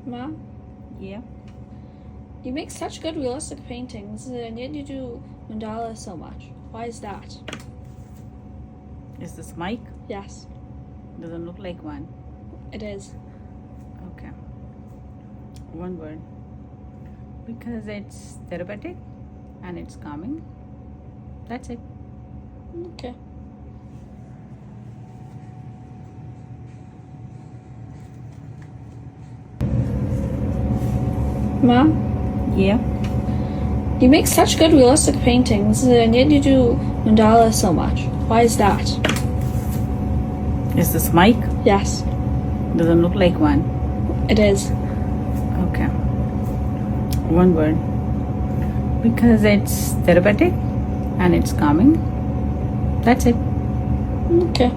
Mom, Yeah. you make such good realistic paintings, and yet you do mandala so much. Why is that? Is this mic? Yes, Doesn't look like one. it is. Okay. One word. Because it's therapeutic and it's calming. That's it. Okay. Mom, Yeah. you make such good realistic paintings, and yet you do mandala so much. Why is that? Is this mic? Yes, Doesn't look like one. it is. Okay. One word. Because it's therapeutic and it's calming. That's it. Okay.